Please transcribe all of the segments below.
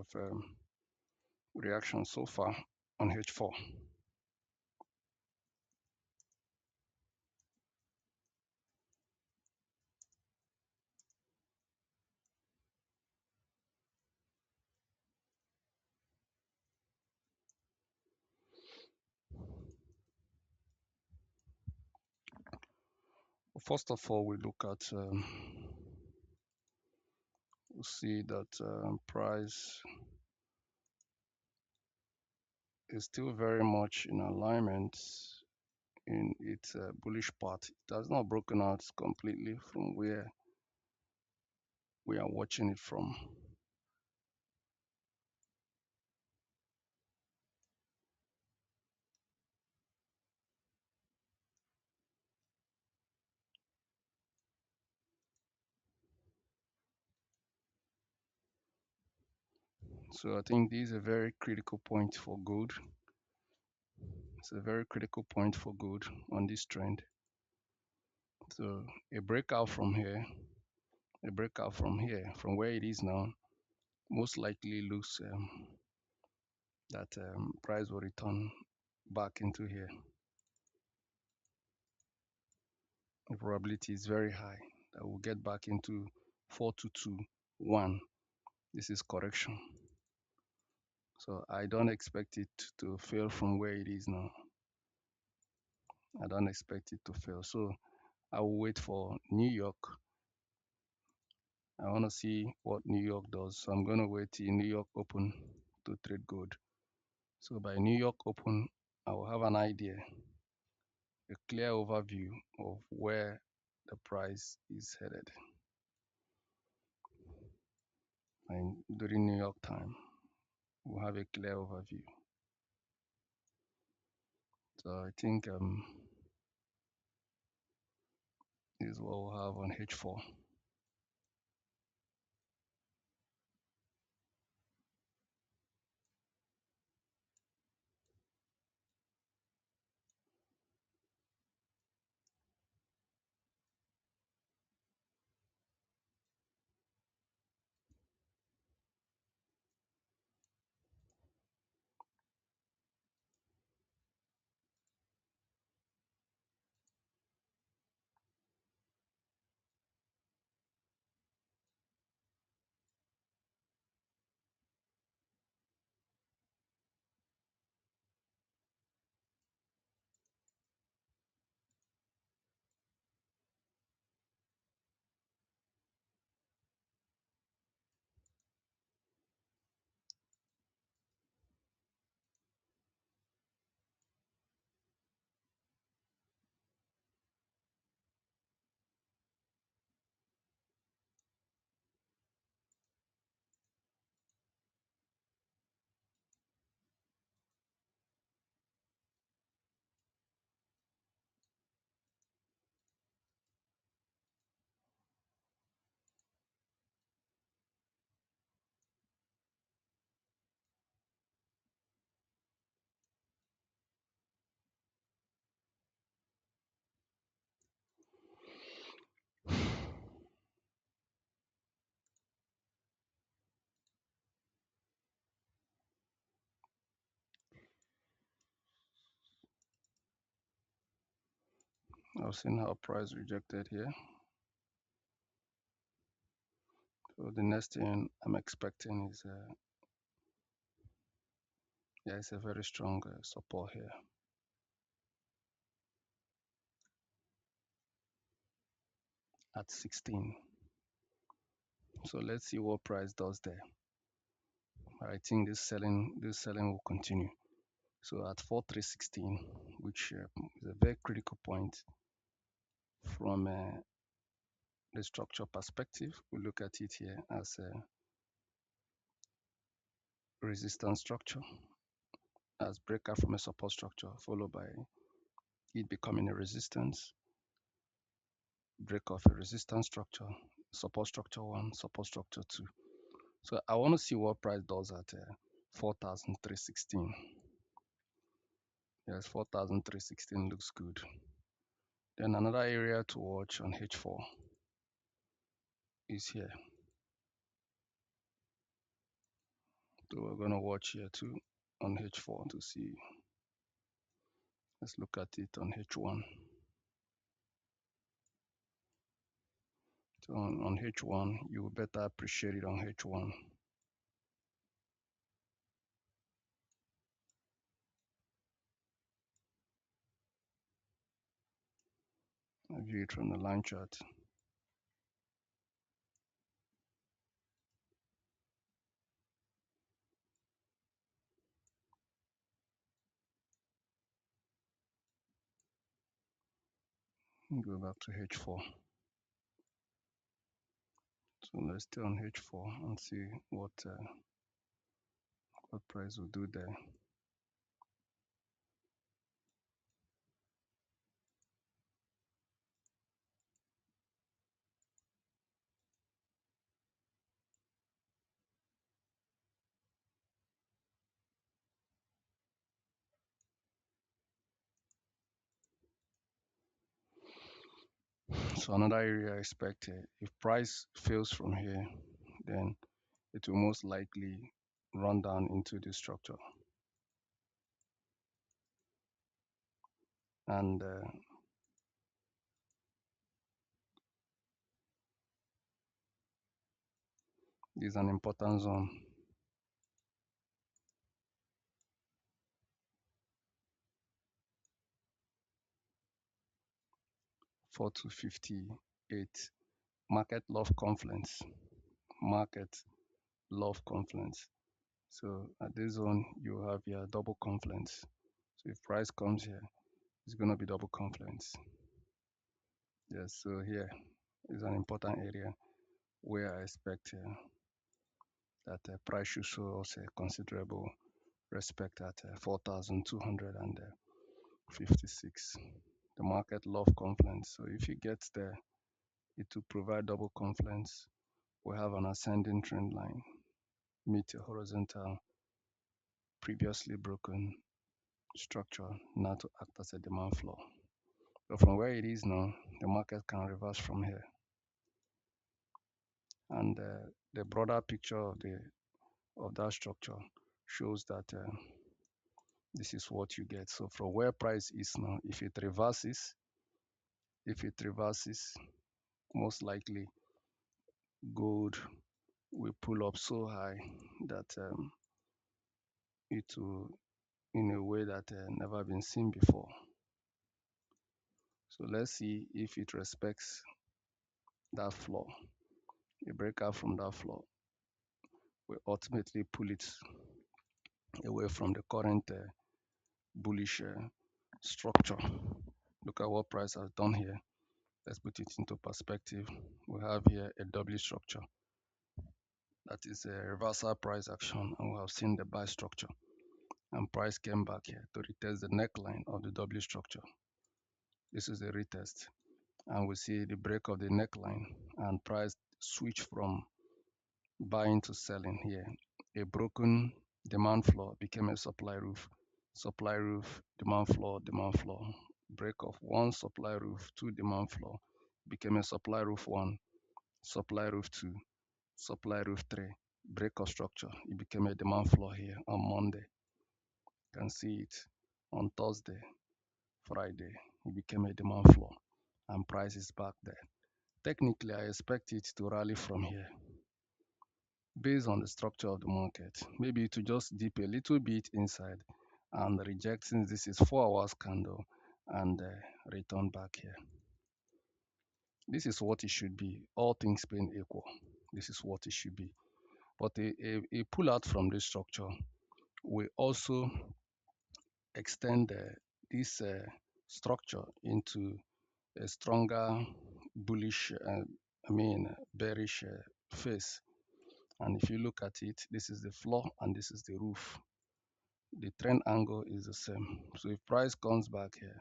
of reaction so far on H4. First of all, we look at we see that price is still very much in alignment in its bullish part. It has not broken out completely from where we are watching it from. So I think this is a very critical point for gold. It's a very critical point for gold on this trend. So a breakout from here, from where it is now, most likely looks that price will return back into here. The probability is very high that we'll get back into 4221. This is correction. So I don't expect it to fail from where it is now. I don't expect it to fail. So I will wait for New York. I want to see what New York does. So I'm going to wait till New York open to trade gold. So by New York open, I will have an idea, a clear overview of where the price is headed. And during New York time, we'll have a clear overview. So I think this is what we'll have on H4. I've seen how price rejected here. So the next thing I'm expecting is yeah, it's a very strong support here. At 16. So let's see what price does there. I think this selling will continue. So at 4316, which is a very critical point from the structure perspective, we look at it here as a resistance structure, as breakout from a support structure, followed by it becoming a resistance, break of a resistance structure, support structure 1, support structure 2. So I want to see what price does at 4,316. Yes, 4,316 looks good. Then another area to watch on H4 is here. So we're going to watch here too on H4 to see. Let's look at it on H1. So on H1, you better appreciate it on H1. I view it from the line chart. Go back to H4. So let's stay on H4 and see what price will do there. So another area I expect if price fails from here, then it will most likely run down into this structure. And this is an important zone. 4258. Market love confluence. Market love confluence. So at this zone, you have your double confluence. So if price comes here, it's going to be double confluence. Yes, so here is an important area where I expect that price should show us a considerable respect at 4,256. The market love confluence. So if it gets there, it will provide double confluence. We have an ascending trend line, meet a horizontal, previously broken structure, now to act as a demand floor. So from where it is now, the market can reverse from here. And the broader picture of that structure shows that this is what you get. So from where price is now, if it reverses, most likely gold will pull up so high that it will, in a way that never been seen before. So let's see if it respects that floor. A breakout from that floor will ultimately pull it away from the current bullish structure. Look at what price has done here. Let's put it into perspective. We have here a W structure. That is a reversal price action, and we have seen the buy structure. And price came back here to retest the neckline of the W structure. This is a retest. And we see the break of the neckline, and price switch from buying to selling here. A broken demand floor became a supply roof. Supply roof, demand floor, break of one supply roof, two demand floor, became a supply roof 1, supply roof 2, supply roof 3, break of structure. It became a demand floor here on Monday. You can see it on Thursday, Friday. It became a demand floor, and price is back there. Technically, I expect it to rally from here based on the structure of the market. Maybe to just dip a little bit inside and reject, since this is 4 hours candle, and return back here. This is what it should be, all things being equal. This is what it should be. But a pull out from this structure will also extend this structure into a stronger bullish, bearish phase. And if you look at it, this is the floor and this is the roof. The trend angle is the same. So if price comes back here,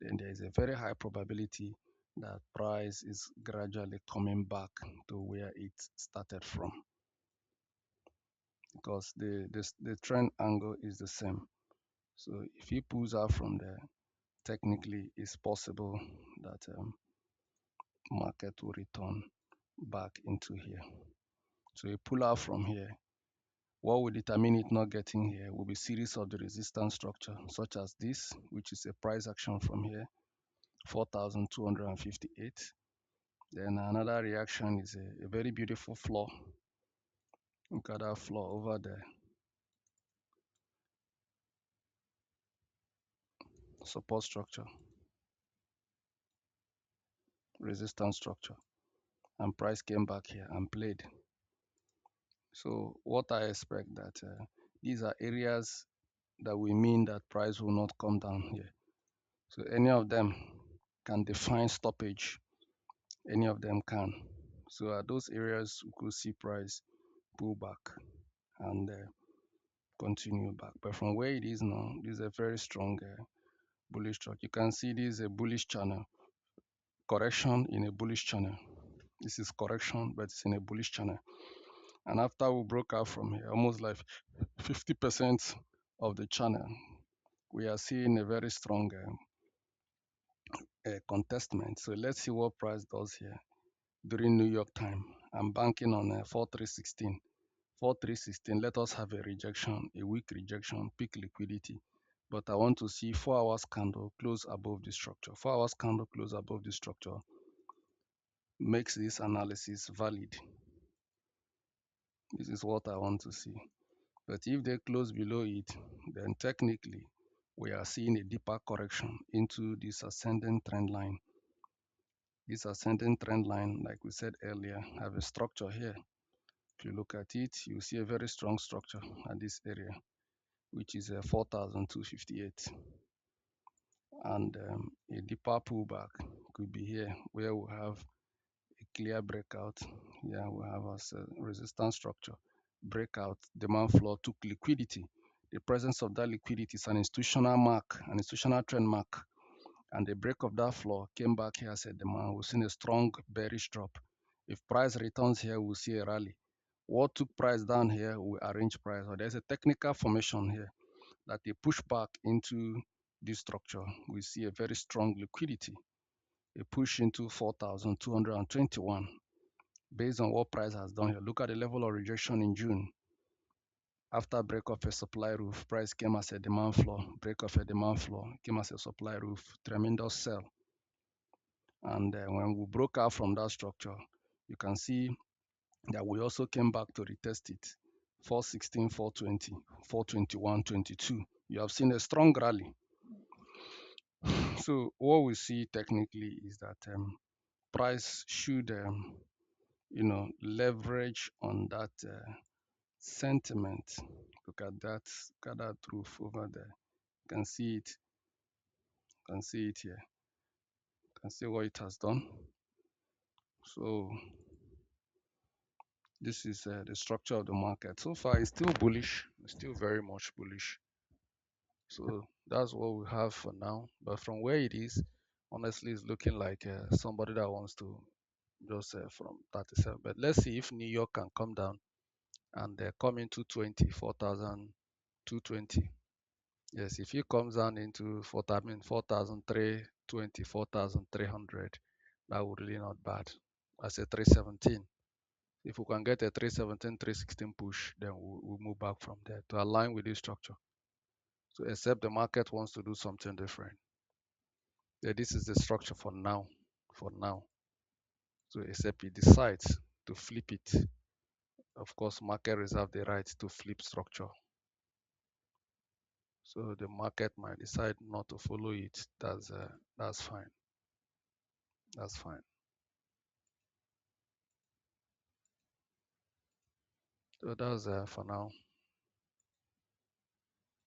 then there is a very high probability that price is gradually coming back to where it started from, because the trend angle is the same. So if he pulls out from there, technically it's possible that market will return back into here. So you pull out from here, What will determine it not getting here will be series of the resistance structure, such as this, which is a price action from here, 4,258. Then another reaction is a very beautiful floor. Look at that floor over there. Support structure, resistance structure, and price came back here and played. So what I expect that these are areas that will mean that price will not come down here. So any of them can define stoppage. Any of them can. So at those areas, we could see price pull back and continue back. But from where it is now, this is a very strong bullish structure. You can see this is a bullish channel, correction in a bullish channel. This is correction, but it's in a bullish channel. And after we broke out from here, almost like 50% of the channel, we are seeing a very strong contestment. So let's see what price does here during New York time. I'm banking on 4316. 4316, let us have a rejection, a weak rejection, peak liquidity. But I want to see 4 hours candle close above the structure. 4 hours candle close above the structure makes this analysis valid. This is what I want to see. But if they close below it, then technically we are seeing a deeper correction into this ascending trend line. This ascending trend line, like we said earlier, have a structure here. If you look at it, you see a very strong structure at this area, which is 4,258. And a deeper pullback could be here, where we have a clear breakout. Yeah, we have a resistance structure, breakout, demand floor took liquidity. The presence of that liquidity is an institutional mark, an institutional trend mark. And the break of that floor came back here as a demand. We've seen a strong bearish drop. If price returns here, we'll see a rally. What took price down here will arrange price. So there's a technical formation here that they push back into this structure. We see a very strong liquidity, a push into 4,221 based on what price has done here. Look at the level of rejection in June. After break of a supply roof, price came as a demand floor. Break of a demand floor came as a supply roof. Tremendous sell. And when we broke out from that structure, you can see that we also came back to retest it. 416, 420, 421, 22. You have seen a strong rally. So what we see technically is that price should, leverage on that sentiment. Look at that roof over there. You can see it. You can see it here. You can see what it has done. So this is the structure of the market. So far, it's still bullish. It's still very much bullish. So that's what we have for now. But from where it is, honestly, it's looking like somebody that wants to just from 37. But let's see if New York can come down and come into 4,220. Yes, if it comes down into 4,320, 4,300, that would really not bad. I say 317. If we can get a 317, 316 push, then we'll move back from there to align with this structure. So except the market wants to do something different. Yeah, this is the structure for now. For now. So except it decides to flip it. Of course, market reserve the right to flip structure. So the market might decide not to follow it. That's fine. That's fine. So that's for now.